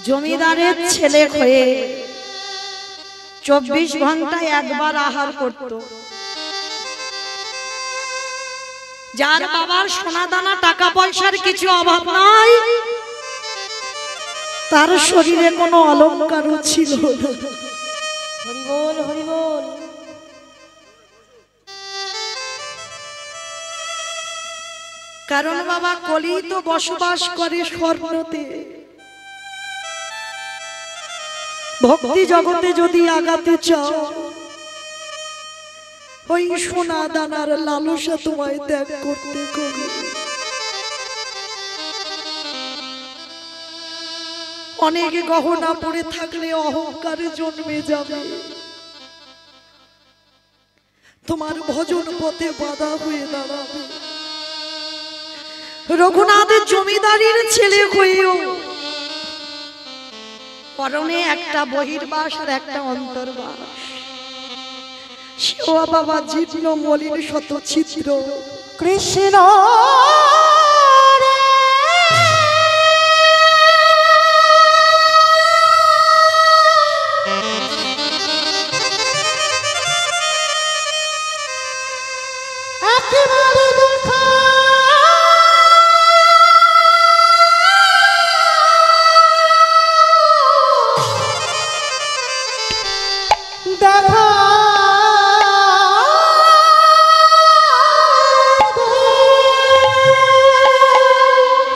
জমিদারের ছেলে হয়ে 24 ঘন্টায় একবার আহার করত। যার বাবার সোনা দানা টাকা পয়সার কিছু অভাব নাই, তার শরীরে কোনো অলংকারও ছিল না। হরি বল হরি বল। কারণ বাবা কলি তো বসবাস করে স্বর্ণতে। ভক্তি জগতে যদি আগাতে চাও, ওই সোনা দানার লালসা তোমায় ত্যাগ করতে হবে। অনেক গহনা পড়ে থাকলে অহংকারে জন্মে যাবে, তোমার ভজন পথে বাধা হয়ে দাঁড়াবে। রঘুনাথের জমিদারির ছেলে হয়েও পরনে একটা বহির্বাস আর একটা অন্তর্বাস। সেও বাবা জীর্ণ মলিন শত ছিদ্র। কৃষ্ণ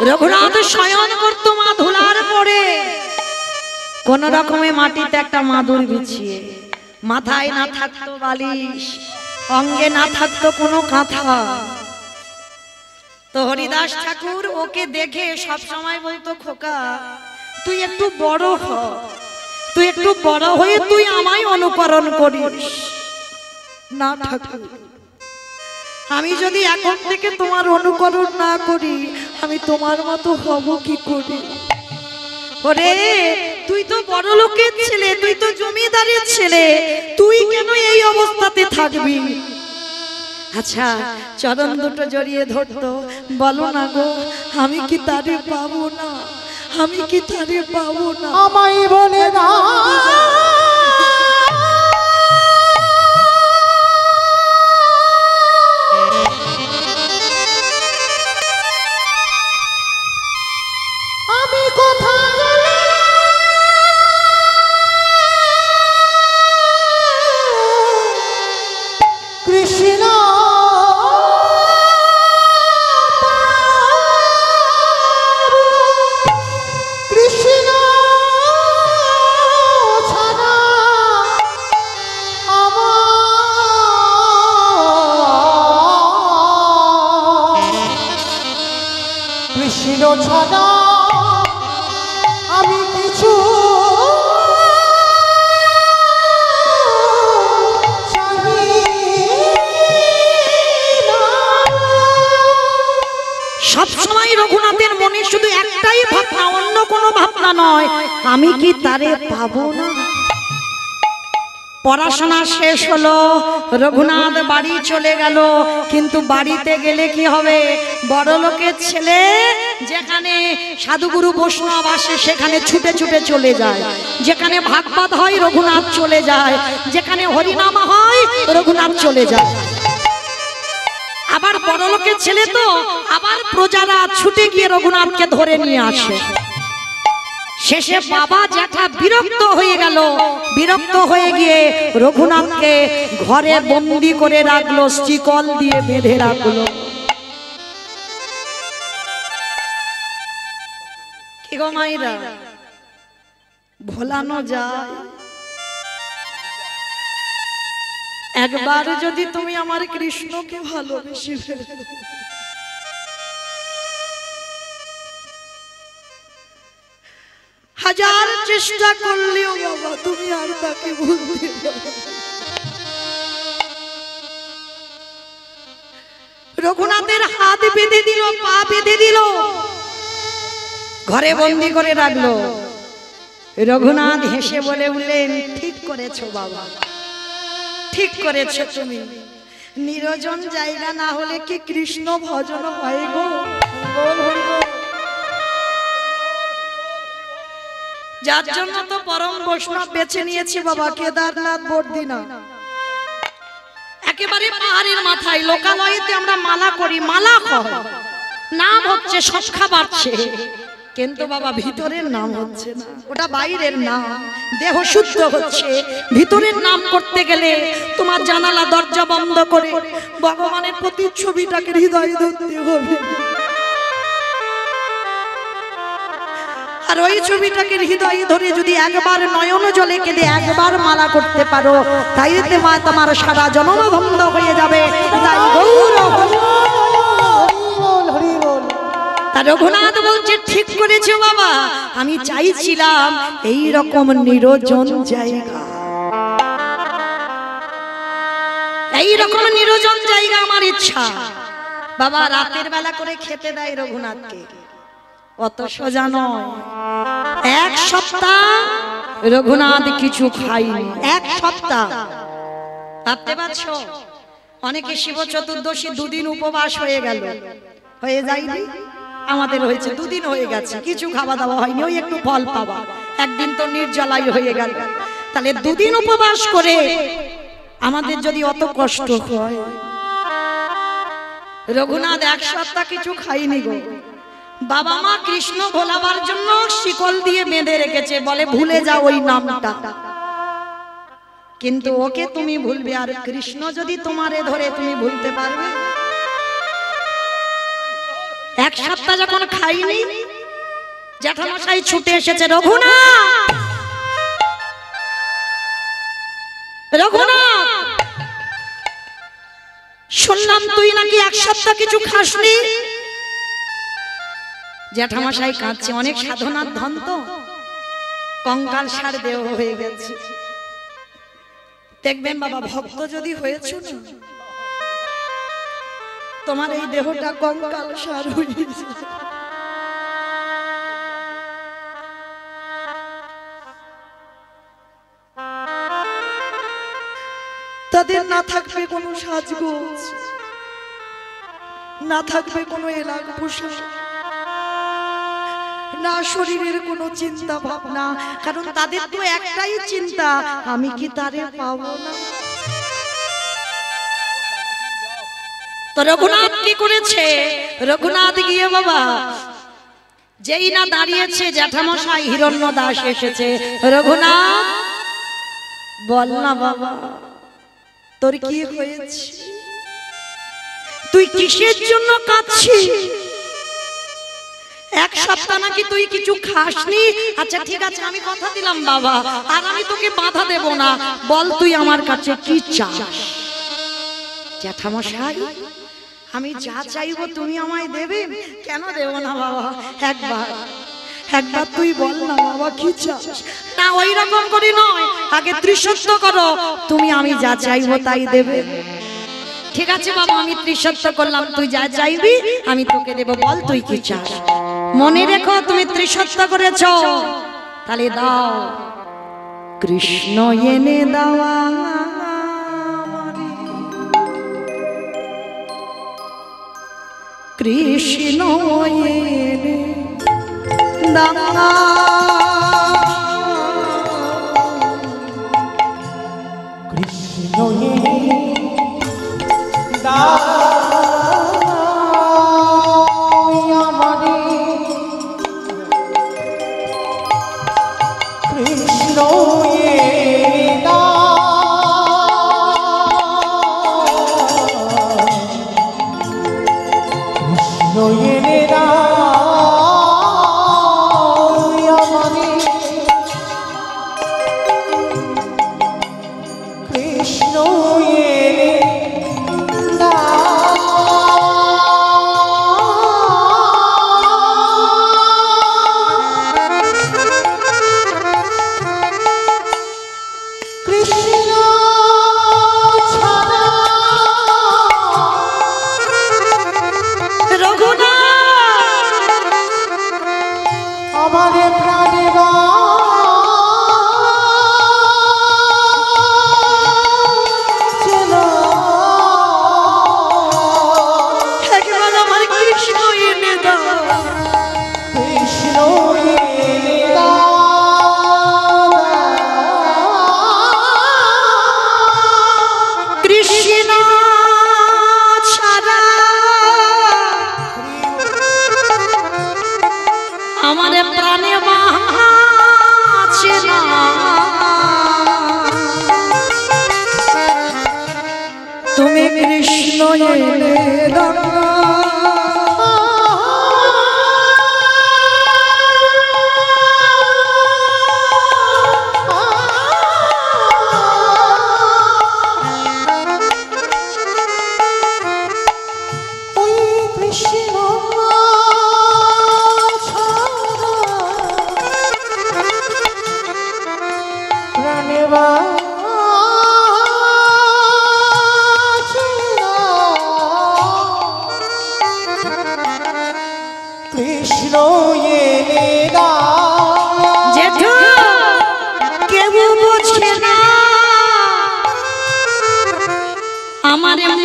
রঘুনাথ শয়ন করত মা ধুলার পরে, কোন রকমে মাটিতে একটা মাদুর বিছিয়ে। মাথায় না থাকতো বালিশ, অঙ্গে না থাকতো কোনো কাঁথা। তো হরিদাস ঠাকুর ওকে দেখে সব সময় বলতো, খোকা তুই একটু বড় হ, তুই একটু বড় হয়ে তুই আমায় অনুকরণ করিস। না ঠাকুর, আমি যদি এখন থেকে তোমার অনুকরণ না করি, আমি তোমার মতো হব কি করে? ওরে তুই তো বড় লোকের ছেলে, তুই তো জমিদারের ছেলে, তুই কেন এই অবস্থাতে থাকবি? আচ্ছা চরণ দুটো জড়িয়ে ধরতো, বলো না গো আমি কি তারে পাবো না, আমি কি তারে পাবো না? আমায় বলে না আমি কোথায় গেলে কৃষ্ণ কৃষ্ণ ছাড়া আমার কৃষ্ণ ছাড়া আমি কিছু সবসময় রঘুনাথের মনে শুধু একটাই ভাবনা, অন্য কোনো ভাবনা নয়, আমি কি তারে পাবো না? পড়াশোনা শেষ হলো, রঘুনাথ বাড়ি চলে গেল। কিন্তু বাড়িতে গেলে কি হবে? বড় লোকের ছেলে যেখানে সাধুগুরু বৈষ্ণব আসে সেখানে ছুটে ছুটে চলে যায়, যেখানে ভাগবত হয় রঘুনাথ চলে যায়, যেখানে হরিনাম হয় রঘুনাথ চলে যায়। আবার বড় লোকের ছেলে তো আবার প্রজারা ছুটে গিয়ে রঘুনাথকে ধরে নিয়ে আসে। শেষে বাবা জ্যাঠা বিরক্ত হয়ে গেল, বিরক্ত হয়ে গিয়ে রঘুনাথকে ঘরে বন্দি করে রাখলো, শিকল দিয়ে বেঁধে রাখলো। কি গো মাইরা, ভোলানো যায়? একবার যদি তুমি আমার কৃষ্ণকে ভালোবেসে ফেলো, হাজার চেষ্টা করলেও বাবা তুমি আর তাকে ভুলতে পারবে না। রঘুনাথের হাত বেঁধে দিল, পা বেঁধে দিল, ঘরে বন্দি করে রাখলো। রঘুনাথ হেসে বলে উঠলেন, ঠিক করেছো বাবা, ঠিক করেছো তুমি। নিরজন জায়গা না হলে কি কৃষ্ণ ভজন হয় গো? যার জন্য তো পরম বৈষ্ণব বেছে নিয়েছি বাবা কেদারনাথ বর্দিনা। একেবারে পাহাড়ের মাথায় লোকালয়েতে আমরা মালা করি, মালা হয়, নাম হচ্ছে, সংখ্যা বাড়ছে, কিন্তু বাবা ভিতরের নাম হচ্ছে না। ওটা বাইরের নাম, দেহ শুদ্ধ হচ্ছে, ভিতরের নাম করতে গেলে তোমার জানালা দরজা বন্ধ করে ভগবানের প্রতিচ্ছবিটাকে হৃদয়ে ধরতে হবে। আর ওই ছবিটাকে হৃদয়ে ধরে যদি একবার নয়ন জলে কেঁদে একবার মালা করতে পারো, তাইতে মা তোমার সারা জন্ম বন্ধ হয়ে যাবে। তাই গৌরব তা রঘুনাথ বলছে ঠিক করেছো বাবা, আমি চাইছিলাম এই রকম নির্জন জায়গা, এই রকম নির্জন জায়গা আমার ইচ্ছা। বাবা রাতের বেলা করে খেতে দেয় রঘুনাথকে, অত সোজা নয়। এক সপ্তাহ রঘুনাথ কিছু খায়নি, এক সপ্তাহ। ভাবতে পারছো? অনেকে শিব চতুর্দশী দুদিন উপবাস হয়ে গেল, হয়ে যায়নি? আমাদের হয়েছে দুদিন হয়ে গেছে, কিছু খাওয়া দাওয়া হয়নি, ওই একটু ফল পাওয়া, একদিন তো নির্জলাই হয়ে গেল। তাহলে দুদিন উপবাস করে আমাদের যদি অত কষ্ট হয়, রঘুনাথ এক সপ্তাহ কিছু খাইনি গো। বাবা মা কৃষ্ণ ভোলাবার জন্য শিকল দিয়ে বেঁধে রেখেছে, বলে ভুলে যাও ওই নামটা, কিন্তু ওকে তুমি ভুলবে, আর কৃষ্ণ যদি তোমারে ধরে তুমি ভুলতে পারবে? এক সপ্তাহ যখন খাইনি, জ্যাঠামশাই ছুটে এসেছে, রঘুনাথ, রঘুনাথ, শুনলাম তুই নাকি এক সপ্তাহ কিছু খাসনি। জ্যাঠামশাই কাঁদছে, অনেক সাধনার ধন তো, কঙ্কাল সার দেহ হয়ে গেছে। দেখবেন বাবা, ভক্ত যদি হয়েছে না, তোমার এই দেহটা কঙ্কাল সার হয়ে গেছে। তাদের না থাকবে কোনো সাজগোজ, না থাকবে কোনো এলাক পোশাক, না শরীরের কোনো চিন্তা ভাবনা, কারণ তাদের তো একটাই চিন্তা, আমি কি তারে পাবো না। তো রঘুনাথ কি করেছে? রঘুনাথ গিয়ে বাবা যেই না দাঁড়িয়েছে, জ্যাঠামশাই হিরণ্য দাস এসেছে, রঘুনাথ বল না বাবা তোর কি হয়েছে, তুই কিসের জন্য কাঁদছিস? এক সপ্তাহ নাকি তুই কিছু খাসনি। আচ্ছা ঠিক আছে, আমি কথা দিলাম বাবা, আর আমি তোকে বাধা দেব না, বল তুই আমার কাছে কি চাস? জ্যাঠামশাই আমি যা চাইবো তুমি আমায় দেবে। কেন দেব না বাবা, একবার একবার তুই বল না বাবা কি চাস। না ওই রকম করি নয়, আগে ত্রিসত্য করো, তুমি আমি যা চাইবো তাই দেবে। ঠিক আছে বাবা, আমি ত্রিসত্য করলাম, তুই যা চাইবি আমি তোকে দেব, বল তুই কি চাস। মনে রেখো তুমি ত্রিসত্য করেছ, তাহলে দাও, কৃষ্ণ এনে দাওয়া, কৃষ্ণ এনে দাওয়া, কৃষ্ণ এনে দাও আমারে, কৃষ্ণ এনে দাও, কৃষ্ণ এনে দাও আমারে, কৃষ্ণ এনে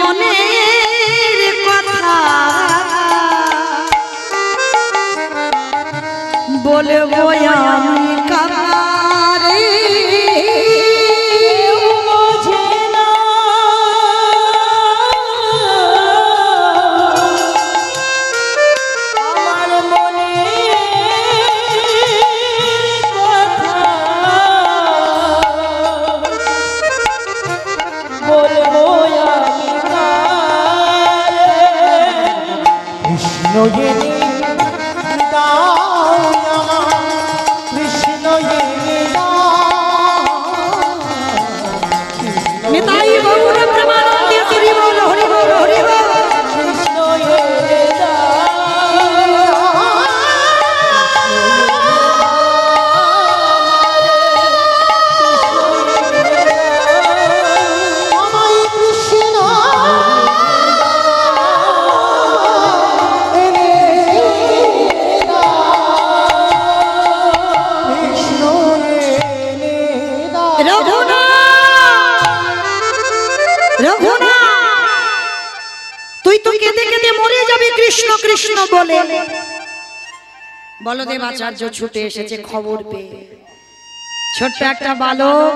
মনের কথা বলবো আমি কারে বোঝে না আমার মনে কথা বলবো আমি কারে কৃষ্ণ এনে দাও আমার কৃষ্ণ এনে নিতাই গৌর প্রেমানন্দে হরি বল হরি বল হরি বল কৃষ্ণ এনে আমায় কৃষ্ণ এনে কৃষ্ণ এনে রঘুনাথ তুই তো কেঁদে কেঁদে মরে যাবি কৃষ্ণ কৃষ্ণ বলে বলদেব আচার্য ছুটে এসেছে খবর পেয়ে ছোট্ট একটা বালক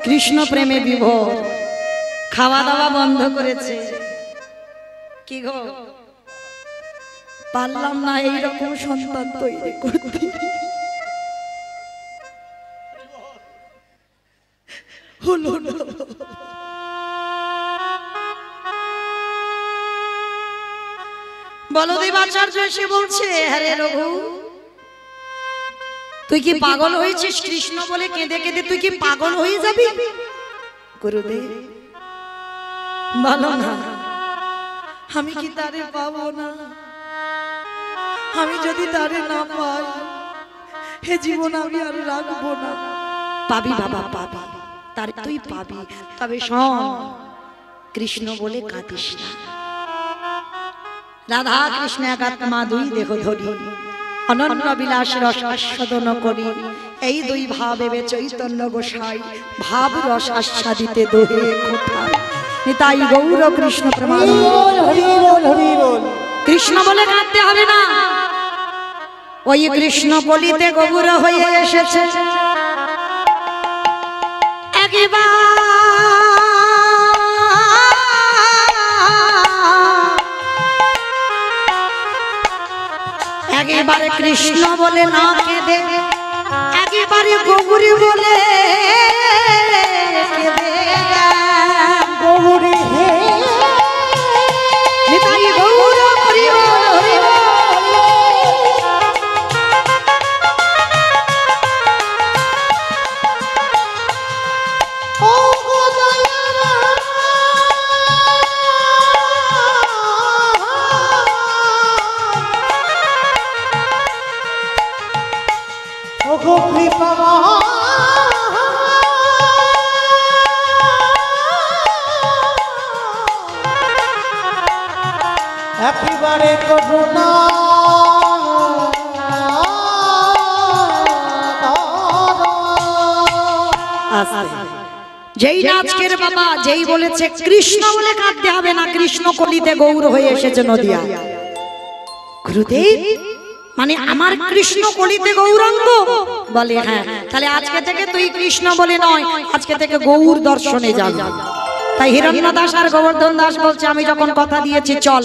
কৃষ্ণ প্রেমে বিভোর খাওয়া দাওয়া বন্ধ করেছে কি গো পারলাম না এইরকম সন্তান তৈরি করতে হলো না বলদেব আচার্য এসে বলছে আরে রঘু তুই কি পাগল হয়েছিস কৃষ্ণ বলে কেঁদে কেঁদে তুই কি পাগল হয়ে যাবি গুরুদেব বলো না আমি কি তারে পাবো না আমি যদি তারে না পাই হে জীবন আমি আর রাখবো না পাবি বাবা পাবি তারে তুই পাবি তবে শোন কৃষ্ণ বলে কাঁদিস না রাধা কৃষ্ণ একাত্মা দুই দেহ ধরি অনন্য বিলাস রস আস্বাদন করি এই দুই ভাবে চৈতন্য গোসাই ভাব রস আস্বাদিতে দোহে কোথায় নিতাই গৌর কৃষ্ণ প্রমাণ হরি বল হরি বল কৃষ্ণ বলে কাঁদতে হবে না ওই কৃষ্ণ বলিতে গৌর হয়ে এসেছে একেবারে কৃষ্ণ বলে না কেঁদে একেবারে গৌরী বলে গৌরী হে নিতাই গৌর হরি বল হরি বল ও গো দয়ামা ও গো কৃপা একেবারে করুণা যেই আজকের বাবা যেই বলেছে কৃষ্ণ বলে কাঁদতে হবে না কৃষ্ণ কলিতে গৌর হয়ে এসেছে নদিয়া গুরুদেব মানে আমার কৃষ্ণ কলিতে গৌরাঙ্গ বলে হ্যাঁ তাহলে আজকে থেকে তুই কৃষ্ণ বলে নয় আজকে থেকে গৌর দর্শনে যাবি তাই হিরণ্য দাস আর গোবর্ধন দাস বলছে আমি যখন কথা দিয়েছি চল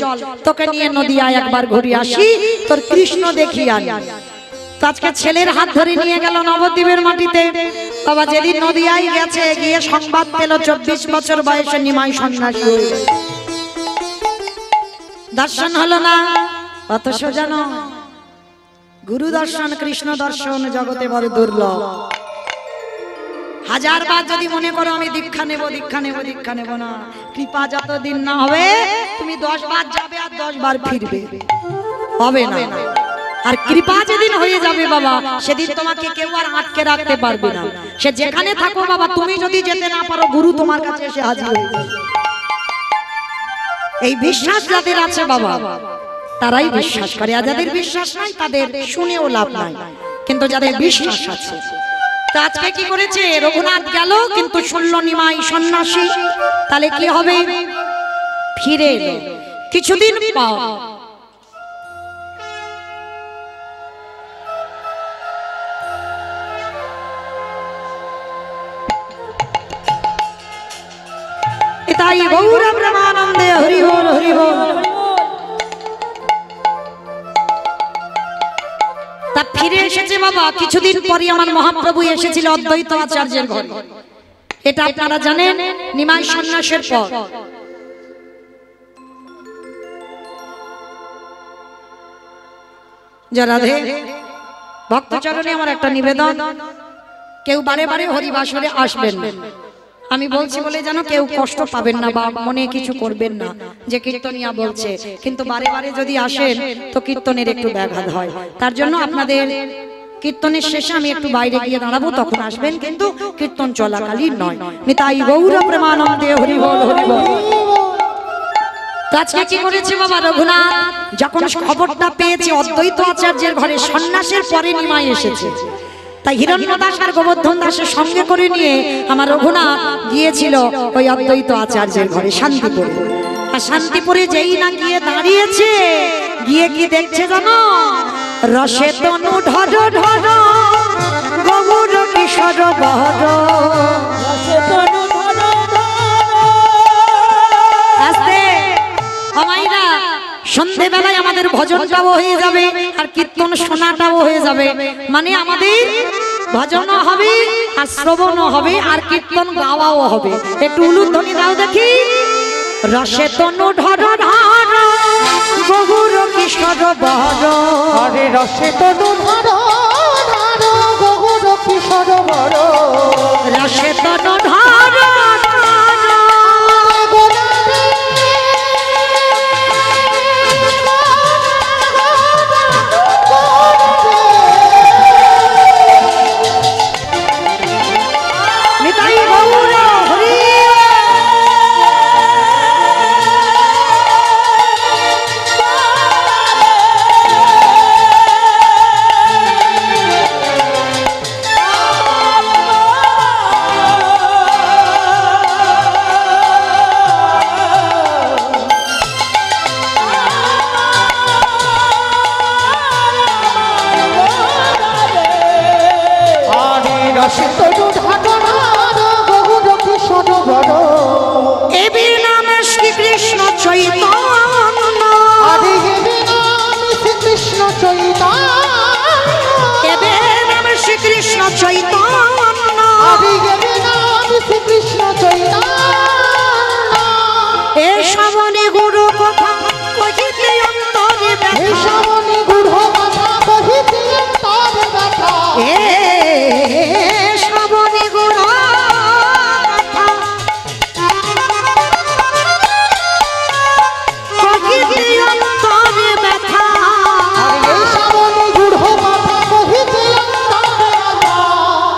তোকে নিয়ে নদিয়ায় একবার ঘুরে আসি তোর কৃষ্ণ দেখি আনি তো আজকে ছেলের হাত ধরে নিয়ে গেল নবদ্বীপের মাটিতে বাবা যেদিন নদিয়ায় গেছে গিয়ে সংবাদ পেল 24 বছর বয়সে নিমাই সন্ন্যাসী হয়ে গেছে। দর্শন হলো না অত সোজা নয় গুরু দর্শন কৃষ্ণ দর্শন জগতে বড় দুর্লভ হাজার বার যদি মনে করো আমি দীক্ষা নেব দীক্ষা নেব দীক্ষা নেব না কৃপা যতদিন না হবে তুমি 10 বার যাবে আর 10 বার ফিরবে হবে না আর কৃপা যেদিন হয়ে যাবে বাবা সেদিন তোমাকে কেউ আর আটকে রাখতে পারবে না সে যেখানে থাকো বাবা তুমি যদি যেতে না পারো গুরু তোমার কাছে এসে হাজির হয়ে যাবে এই বিশ্বাস যাদের আছে বাবা তারাই বিশ্বাস করে আর যাদের বিশ্বাস নাই তাদের শুনেও লাভ নাই কিন্তু যাদের বিশ্বাস আছে তো আজকে কি করেছে রঘুনাথ গেল কিন্তু শুনল নিমাই সন্ন্যাসী তাহলে কি হবে ফিরে এলো কিছুদিন পর। তাই গৌর ব্রহ্মানন্দে হরি বল হরি বল। তা ফিরে এসেছে বাবা কিছুদিন পরে আমার মহাপ্রভু এসেছিল অদ্বৈত আচার্যের ঘরে। এটা আপনারা জানেন নিমাই সন্ন্যাসের পর। রাধে ভক্তচরণে আমার একটা নিবেদন, কেউ বারে বারে হরিবাসরে আসবেন না। আমি বলছি বলে যেন কেউ কষ্ট পাবেন না বা মনে কিছু করবেন না যে কীর্তনিয়া বলছে, কিন্তু বারে বারে যদি আসেন তো কীর্তনের একটু ব্যাঘাত হয়। তার জন্য আপনাদের কীর্তনের শেষে আমি একটু বাইরে গিয়ে দাঁড়াবো, তখন আসবেন, কিন্তু কীর্তন চলাকালীন নয়। নিতাই গৌর প্রেমানন্দে হরি বল হরি বল। আজকে কি করেছে বাবা রঘুনাথ, যখন খবরটা পেয়েছে অদ্বৈত আচার্যের ঘরে সন্ন্যাসের পরে নিমাই এসেছে, তাই হিরণ্য দাস আর গোবর্ধন দাসের সঙ্গে করে নিয়ে আমার রঘুনাথ গিয়েছিল ওই অদ্বৈত আচার্যের ঘরে শান্তিপুরে। আর শান্তিপুরে যেই না গিয়ে দাঁড়িয়েছে, গিয়ে কি দেখছে জানো, রসে তনু ঢর ঢর গৌর কিশোর বহর। আস্তে আমাইরা সন্ধ্যেবেলায় আমাদের ভজনটাও হয়ে যাবে আর কীর্তন শোনাটাও হয়ে যাবে, মানে আমাদের ভজনও হবে আর শ্রবণও হবে আর কীর্তন গাওয়াও হবে। একটু উলুধ্বনি দাও দেখি। রসে তনু ঢর ঢর গৌর কিশোর বহর। আরে রসে তনু ঢর ঢর গৌর কিশোর বহর। রসে তনু ঢর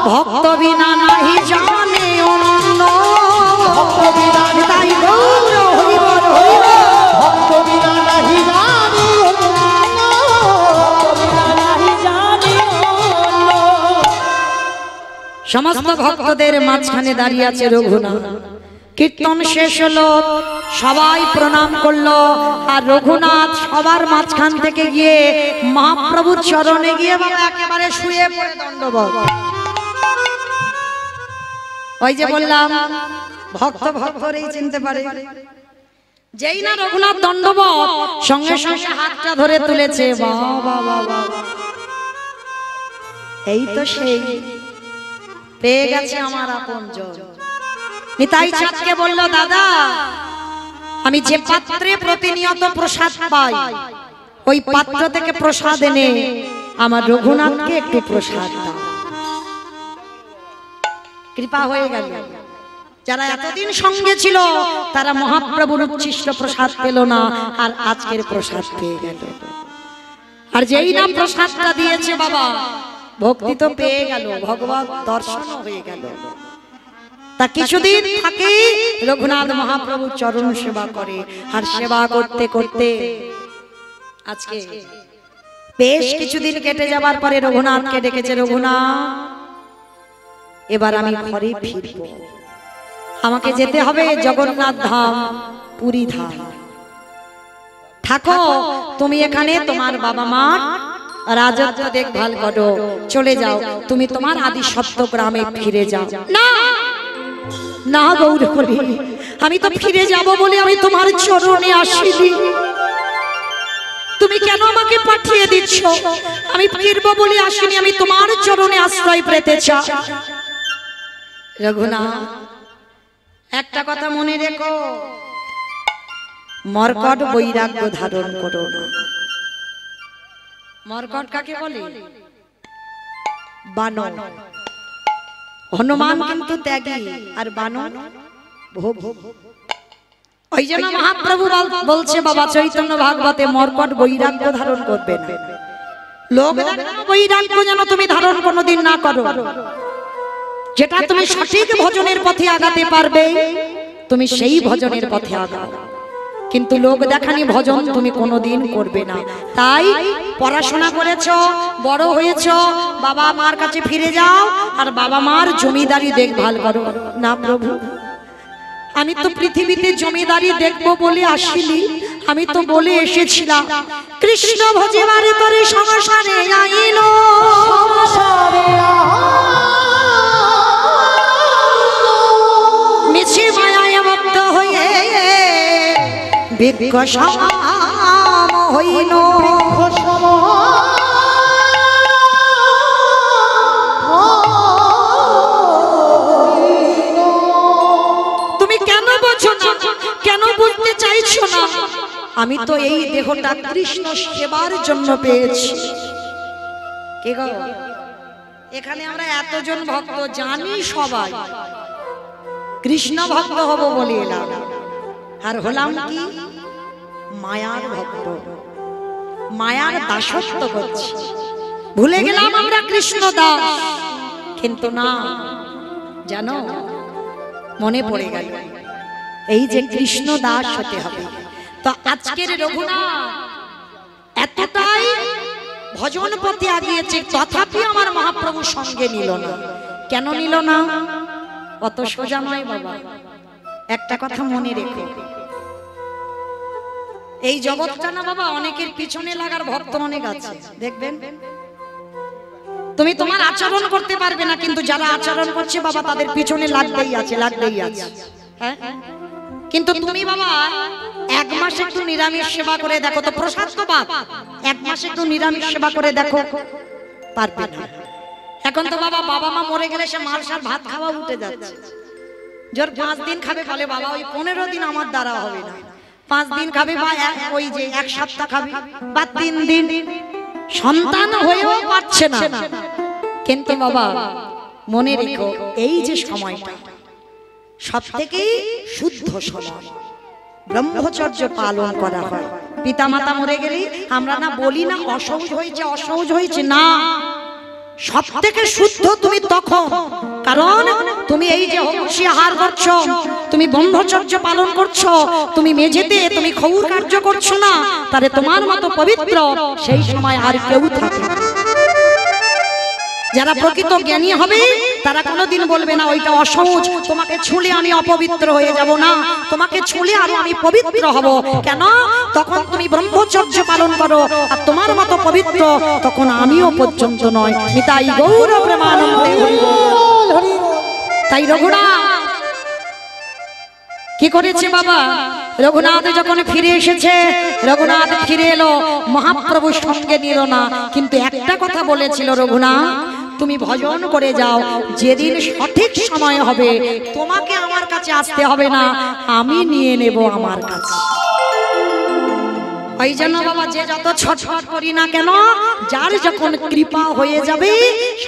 ভক্ত বিনা নাহি জানে অন্য। ভক্ত বিনা তাই গৌর হরি বল হরি বল। ভক্ত বিনা নাহি জানে অন্য। সমস্ত ভক্তদের মাঝখানে দাঁড়িয়ে আছে রঘুনাথ। কীর্তন শেষ হলো, সবাই প্রণাম করলো, আর রঘুনাথ সবার মাঝখান থেকে গিয়ে মহাপ্রভুর চরণে গিয়ে বাবা একেবারে শুয়ে পড়ে দণ্ডবত। ওই যে বললাম ভক্ত ভক্তরেই চিনতে পারে। যেই না রঘুনাথ দণ্ডবত, সঙ্গে সঙ্গে হাতটা ধরে তুলেছে, বাবা বাবা এই তো সেই পেয়ে গেছে আমার আপনজন। নিতাই চাঁদকে বলল, দাদা আমি যে পাত্রে প্রতিনিয়ত প্রসাদ পাই, ওই পাত্র থেকে প্রসাদ এনে আমার রঘুনাথকে একটু প্রসাদ দাও। কৃপা হয়ে গেল। যারা এতদিন সঙ্গে ছিল তারা মহাপ্রভুর উচ্ছিষ্ট প্রসাদ পেল না, আর আজকের প্রসাদ পেয়ে গেল। আর যেই না প্রসাদটা দিয়েছে বাবা, ভক্তি তো পেয়ে গেল, ভগবত দর্শন হয়ে গেল। তা কিছুদিন থাকে রঘুনাথ মহাপ্রভু চরণ সেবা করে, আর সেবা করতে করতে আজকে বেশ কিছুদিন কেটে যাবার পরে রঘুনাথকে ডেকেছে, রঘুনাথ এবার আমি ঘরে ফিরবো। আমাকে যেতে হবে জগন্নাথ ধাম, পুরী ধাম। থাকো তুমি এখানে, তোমার বাবা মা রাজত্ব দেখভাল করো, চলে যাও তুমি তোমার আদি সত্য গ্রামে ফিরে যাও। না না গৌরহরি, আমি তো ফিরে যাব বলে আমি তোমার চরণে আসিনি। তুমি কেন আমাকে পাঠিয়ে দিচ্ছ? আমি ফিরবো বলে আসিনি, আমি তোমার চরণে আশ্রয় পেতে চাই। রঘুনাথ, একটা কথা মনে রেখো, মর্কট বৈরাগ্য ধারণ করো না। মর্কট কাকে বলে? বানর। হনুমান কিন্তু ত্যাগী, আর বানর ভোগ। ওই জন্য মহাপ্রভু বলছে বাবা চৈতন্য ভাগবতে, মর্কট বৈরাগ্য ধারণ করবে না। লোক বৈরাগ্য যেন তুমি ধারণ কোনোদিন না করো। যেটা তুমি সঠিক ভজনের পথে আগাতে পারবে, তুমি সেই ভজনের পথে আগাও। কিন্তু লোক দেখানি ভজন তুমি কোনোদিন করবে না। তাই পড়াশোনা করেছো, বড় হয়েছো, বাবা মার কাছে ফিরে যাও আর বাবা মার জমিদারি দেখভাল করো। না প্রভু, আমি তো পৃথিবীতে জমিদারি দেখবো বলে আসিনি, আমি তো বলে এসেছিলাম কৃষ্ণ ভজিবার তরে সংসারে আইল। মিছে মায়ায় বদ্ধ হয়ে বৃক্ষ সম হইল। তুমি কেন বোঝো না? কেন বুঝতে চাইছো না? আমি তো এই দেহটা কৃষ্ণ সেবার জন্য পেয়েছি। কে গো, এখানে আমরা এতজন ভক্ত জানি, সবাই কৃষ্ণ ভক্ত হব বলে এলাম, আর হলাম কি মায়ার ভক্ত, মায়ার দাসত্ব করছি। ভুলে গেলাম আমরা কৃষ্ণ দাস। কিন্তু না, জানো, মনে পড়ে গেল এই যে কৃষ্ণ দাস হতে হবে। তো আজকের রঘুনাথ এতটাই ভজন পথে আগিয়েছে, তথাপি আমার মহাপ্রভু সঙ্গে নিল না। কেন নিল না? অত সোজা নয় বাবা। একটা কথা মনে রেখো, এই জগৎটা না বাবা, অনেকের পিছনে লাগার ভক্ত অনেক আছে। দেখবেন তুমি তোমার আচরণ করতে পারবে না, কিন্তু যারা আচরণ করছে বাবা তাদের পিছনে লাগতেই আছে, লাগতেই আছে। হ্যাঁ, কিন্তু তুমি বাবা এক মাস একটু নিরামিষ সেবা করে দেখো তো, প্রসাদ তো বাদ, এক মাস একটু নিরামিষ সেবা করে দেখো, পারবে না। এখন তো বাবা, বাবা মা মরে গেলে সে মালসার ভাত খাওয়া উঠে যাচ্ছে। জোর 5 দিন খাবে, বলে বাবা ওই 15 দিন আমার দ্বারা হবে না। 5 দিন খাবে বা ওই যে 1 সপ্তাহ খাবে বা 3 দিন, সন্তান হয়েও পাচ্ছে না। কিন্তু বাবা মনে রেখো, এই যে সময়টা সবথেকে শুদ্ধ সময়, ব্রহ্মচর্য পালন করা হয়। পিতামাতা মরে গেলে আমরা না বলি না অসহজ হয়েছে, অসহজ হয়েছে, না, সব থেকে শুদ্ধ তুমি তখন, কারণ তুমি এই যে হংসী আহার করছো, তুমি ব্রহ্মচর্য পালন করছো, তুমি মেঝেতে তুমি ক্ষৌর কার্য করছো না, তারে তোমার মতো পবিত্র সেই সময় আর কেউ থাকে না। যারা প্রকৃত জ্ঞানী হবে তারা কোনোদিন বলবে না ওইটা অসহজ, তোমাকে ছুঁলে আমি অপবিত্র হয়ে যাব না, তোমাকে ছুঁলে আরো আমি পবিত্র হব। কেন? তখন তুমি ব্রহ্মচর্য পালন করো, আর তোমার মতো পবিত্র তখন আমিও পর্যন্ত নয়। নিতাই গৌর প্রেমানন্দে হরি বল। তাই রঘুনাথ কি করেছে বাবা? রঘুনাথ যখন ফিরে এসেছে, রঘুনাথ ফিরে এলো, মহাপ্রভু সঙ্গে নিল না, কিন্তু একটা কথা বলেছিল, রঘুনাথ তুমি ভজন করে যাও, যেদিন সঠিক সময় হবে তোমাকে আমার কাছে আসতে হবে না, আমি নিয়ে নেব আমার কাছে। ওই জন্য বাবা যে যত ছটফট করি না কেন, যার যখন কৃপা হয়ে যাবে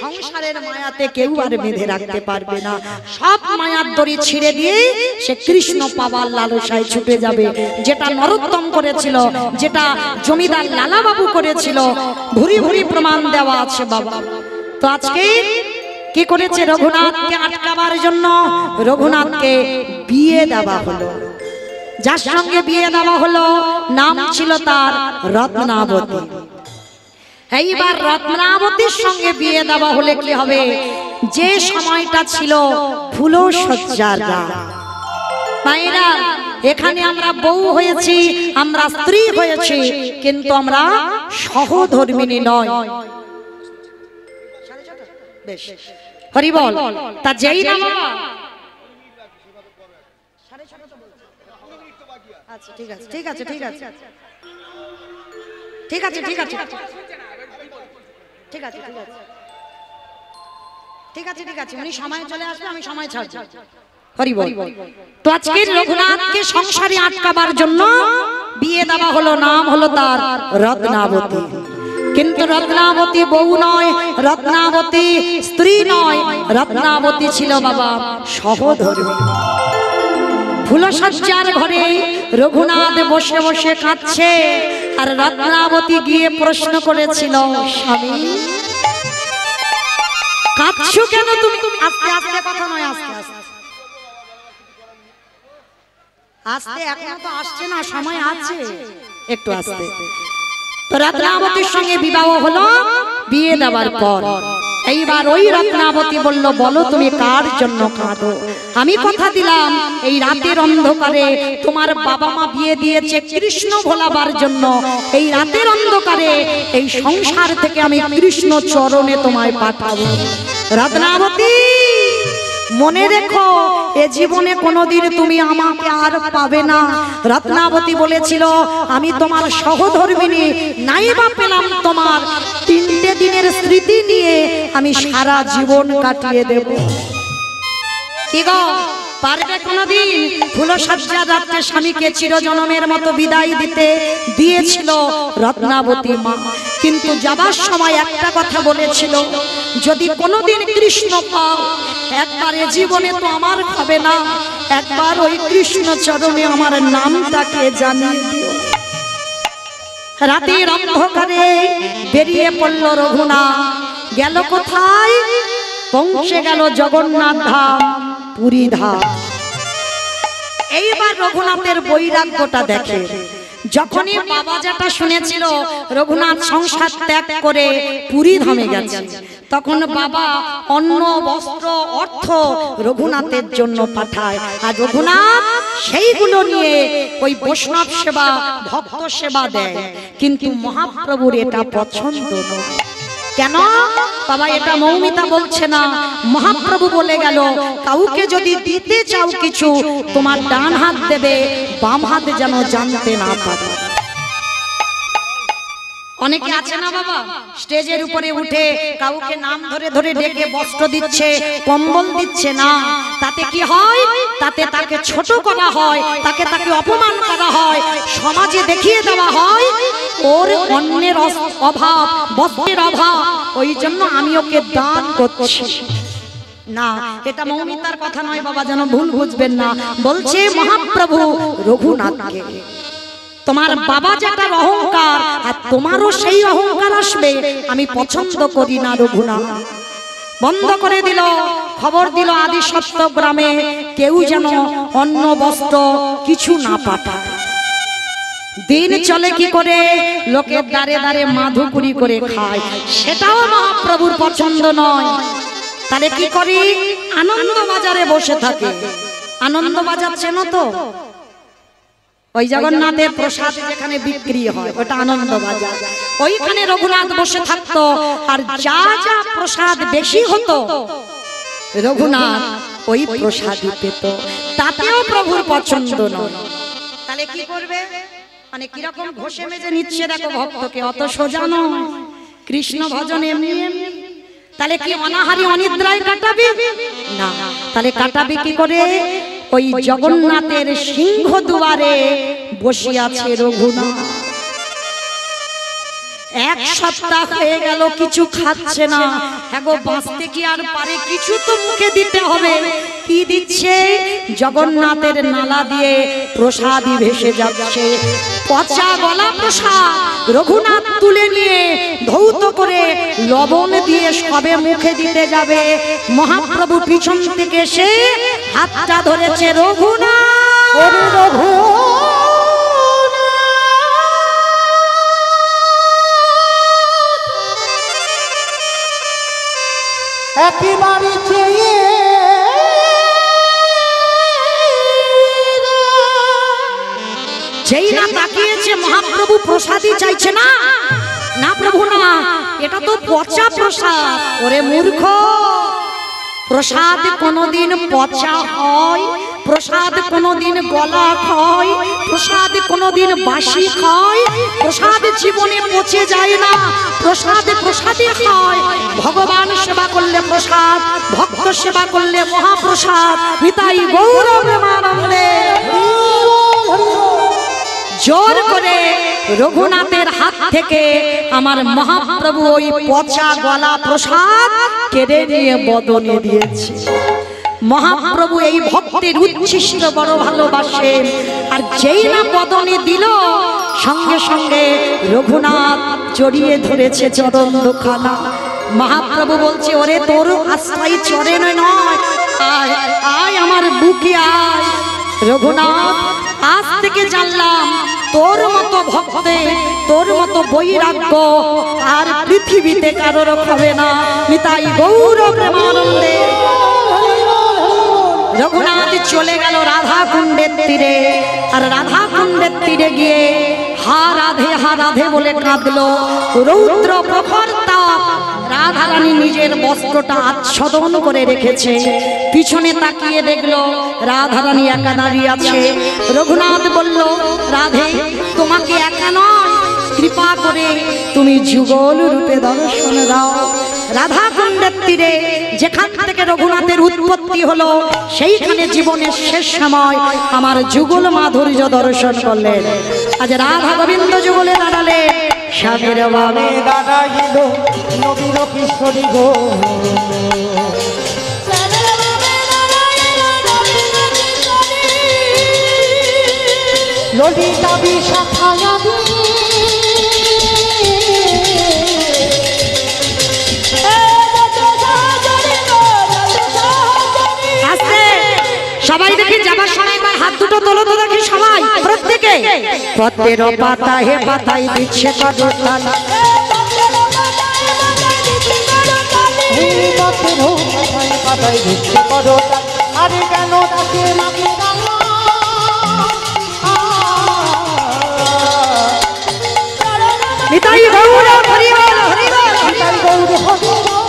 সংসারের মায়াতে কেউ আর বেঁধে রাখতে পারবে না। সব মায়ার দড়ি ছিঁড়ে দিয়ে সে কৃষ্ণ পাবার লালসায় ছুটে যাবে। যেটা নরোত্তম করেছিল, যেটা জমিদার লালাবাবু করেছিল, ভুরি ভুরি প্রমাণ দেওয়া আছে বাবা। তো আজকে কি করেছে? রঘুনাথকে আটকাবার জন্য রঘুনাথকে বিয়ে দেওয়া হলো। যার সঙ্গে বিয়ে দেওয়া হলো নাম ছিল তার রত্নাবতী। এইবার রত্নাবতীর সঙ্গে বিয়ে দেওয়া হলে কি হবে? যে সময়টা ছিল ফুলসজ্জার রাত, মায়েরা, এখানে আমরা বউ হয়েছি, আমরা স্ত্রী হয়েছি, কিন্তু আমরা সহধর্মিণী নয়। বেশ, হরি বল। তা যেই না বাবা, আচ্ছা ঠিক আছে, ঠিক আছে, ঠিক আছে, ঠিক আছে, ঠিক আছে, ঠিক আছে, ঠিক আছে, ঠিক আছে, ঠিক আছে, উনি সময় চলে আসবে, আমি সময় ছাড়ছি। হরি বল। তো আজকে রঘুনাথকে সংসারে আটকাবার জন্য বিয়ে দেওয়া হলো, নাম হলো তার রত্নাবতী। কিন্তু রত্নাবতী বউ নয়, রত্নাবতী স্ত্রী নয়, রত্নাবতী ছিল বাবা সহধর্মী। ফুলসজ্জার ঘরে রঘুনাথ বসে বসে কাঁদছে, আর রত্নাবতী গিয়ে প্রশ্ন করেছিল, স্বামী কাঁদছো কেন তুমি? আস্তে আস্তে কথা নয়, আস্তে আস্তে আস্তে, এখনো তো আসছে না, সময় আছে, একটু আস্তে। তো রত্নাবতীর সঙ্গে বিবাহ হলো বিয়ে দেওয়ার পর। এইবার ওই রত্নাবতী বলল, বলো তুমি কার জন্য কাঁদো? আমি কথা দিলাম এই রাতের অন্ধকারে তোমার বাবা মা বিয়ে দিয়েছে কৃষ্ণ ভোলাবার জন্য, এই রাতের অন্ধকারে এই সংসার থেকে আমি কৃষ্ণ চরণে তোমায় পাঠাবো। রত্নাবতী মনে রেখো, এ জীবনে কোনোদিন তুমি আমাকে আর পাবে না। রত্নাবতী বলেছিল, আমি তোমার সহধর্মিণী, নাইবা পেলাম তোমার 3টে দিনের স্মৃতি নিয়ে আমি সারা জীবন কাটিয়ে দেব। কি গো, পারবে কোনোদিন? ফুলসজ্জার রাত্রে স্বামীকে চিরজনমের মতো বিদায় দিতে দিয়েছিল রত্নাবতী মা, কিন্তু যাবার সময় একটা কথা বলেছিল, যদি কোনোদিন কৃষ্ণ পাও, একবারে জীবনে তো আমার হবে না, একবার ওই কৃষ্ণ চরণে আমার নামটাকে জানিয়ে দিও। রাতের অন্ধকারে বেরিয়ে পড়ল রঘুনাথ। গেল কোথায়? পৌঁছে গেল জগন্নাথ ধাম, পুরী ধাম। এইবার রঘুনাথের বৈরাগ্যটা দেখে। যখনই বাবা যেটা শুনেছিল রঘুনাথ সংসার ত্যাগ করে পুরী ধামে গেছে, তখন বাবা অন্ন বস্ত্র অর্থ রঘুনাথের জন্য পাঠায়, আর রঘুনাথ সেইগুলো নিয়ে ওই বৈষ্ণব সেবা ভক্ত সেবা দেয়। কিন্তু মহাপ্রভুর এটা পছন্দ নয়। কেন বাবা? এটা মৌমিতা বলছে না, মহাপ্রভু বলে গেল, কাউকে যদি দিতে চাও কিছু, তোমার ডান হাত দেবে, বাম হাত যেন জানতে না পারে। অনেকে আছে না বাবা, স্টেজের উপরে উঠে কাউকে নাম ধরে ধরে ডেকে বস্ত্র দিচ্ছে, কম্বল দিচ্ছে না। তাতে কি হয়? তাতে তাকে ছোট করা হয়, তাকে অপমান করা হয়, সমাজে দেখিয়ে দেওয়া হয় ওর অন্যের অভাব, বস্ত্রের অভাব, ওই জন্য আমি ওকে দান করছি না। এটা মৌমিতার কথা নয় বাবা, যেন ভুল বুঝবেন না। বলছে মহাপ্রভু রঘুনাথকে, তোমার বাবা যেটা অহংকার, আর তোমারও সেই অহংকার আসবে, আমি পছন্দ করি না রঘুনাথ। বন্ধ করে দিল, খবর দিল আদি সত্য গ্রামে কেউ যেন অন্ন বস্ত্র কিছু না পাঠায়। দিন চলে কি করে? লোকের দ্বারে দ্বারে মাধুকুরি করে খায়, সেটাও মহাপ্রভুর পছন্দ নয়। তাহলে কি করি? আনন্দ বাজারে বসে থাকে। আনন্দ বাজার চেনো তো? ওই জগন্নাথের প্রসাদ যেখানে বিক্রি হয়, ওটা আনন্দ বাজার। ওইখানে রঘুনাথ বসে থাকতো, আর যা যা প্রসাদ বেশি হতো রঘুনাথ ওই প্রসাদই পেত। তাতেও প্রভুর পছন্দ নয়। তাহলে কি করবে? মানে কিরকম ঘষে মেজে নিচ্ছে দেখো ভক্তকে, অত সোজা নয়। কৃষ্ণ ভজন এমনি এমনি। তাহলে কি অনাহারি অনিদ্রায় কাটাবি না? তাহলে কাটাবি কি করে? ওই জগন্নাথের সিংহ দুয়ারে বসে আছে রঘুনাথ। 1 সপ্তাহ হয়ে গেল কিছু খাচ্ছে না। এগো বাঁচতে কি আর পারে? কিছু তো মুখে দিতে হবে। কি দিচ্ছে? জগন্নাথের নালা দিয়ে প্রসাদই ভেসে যাচ্ছে, পচা গলা প্রসাদ। রঘুনাথ তুলে নিয়ে ধৌত করে লবণ দিয়ে সবে মুখে দিতে যাবে, মহাপ্রভু পিছন থেকে এসে হাতটা ধরেছে। রঘুনাথ, একেবারে চেয়ে প্রসাদই চাইছে না, না প্রভু না, এটা তো পচা প্রসাদ। ওরে মূর্খ, প্রসাদ কোনদিন পচা হয়? প্রসাদ কোনদিন গলা হয়? প্রসাদ কোনদিন বাসি হয়? প্রসাদ জীবনে পচে যায় না, প্রসাদ প্রসাদই হয়। ভগবান সেবা করলে প্রসাদ, ভক্ত সেবা করলে মহাপ্রসাদ। নিতাই গৌর প্রেমানন্দে। জোর করে রঘুনাথের হাত থেকে আমার মহাপ্রভু ওই পচা গলা প্রসাদ কেড়ে নিয়ে বদনে দিয়েছে। মহাপ্রভু এই ভক্তের উচ্ছিষ্ট বড় ভালোবাসেন, আর যেই না বদনে দিল সঙ্গে সঙ্গে রঘুনাথ জড়িয়ে ধরেছে চরণ দুখানা। মহাপ্রভু বলছে, ওরে তোর আশ্রয় চরণে নয়, আয় আয় আমার বুকে আয়। রঘুনাথ, আজ থেকে জানলাম তোর মতো ভক্তে, তোর মতো বৈরাগ্য আর পৃথিবীতে কারোর হবে না। নিতাই গৌর প্রেমানন্দে। রঘুনাথ চলে গেল রাধা কুণ্ডের তীরে, আর রাধা কুণ্ডের তীরে গিয়ে হা রাধে বলে কাঁদলো। রৌদ্র প্রখর তাপ, রাধারানী নিজের বস্ত্রটা আচ্ছাদন করে রেখেছে। পিছনে তাকিয়ে দেখলো রাধারানী একা দাঁড়িয়ে আছে। রঘুনাথ বলল, রাধে তোমাকে একা নয়, কৃপা করে তুমি যুগল রূপে দর্শন দাও। রাধা কুণ্ডের তীরে যেখান থেকে রঘুনাথের উৎপত্তি হলো, সেইখানে জীবনের শেষ সময় আমার যুগল মাধুর্য দর্শন করলেন। আজ রাধা গোবিন্দ যুগলে দাঁড়ালে স্বামীর বাবে দাঁড়াইল নবীন কিশোরী গো। ললিতা বিশাখায়া সবাই দেখি যাবার সময় একবার হাত দুটো তোলো তো দেখি সবাই, প্রত্যেকে। পত্রের পাতা হে পাতায় দিচ্ছে কদরতালা, পাতায় দিচ্ছে কদরতালা। আরে কেন তাকে লাগে নিতাই গৌর হরি বল, হরি বল, নিতাই গৌর হরি বল।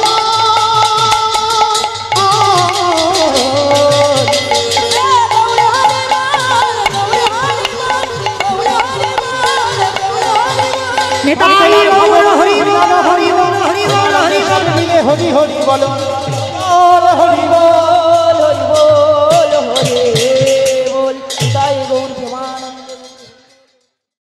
নিতাই গৌর হরি বল, হরি বল, হরি বল, হরি বল, হরি হরি বলো, হরি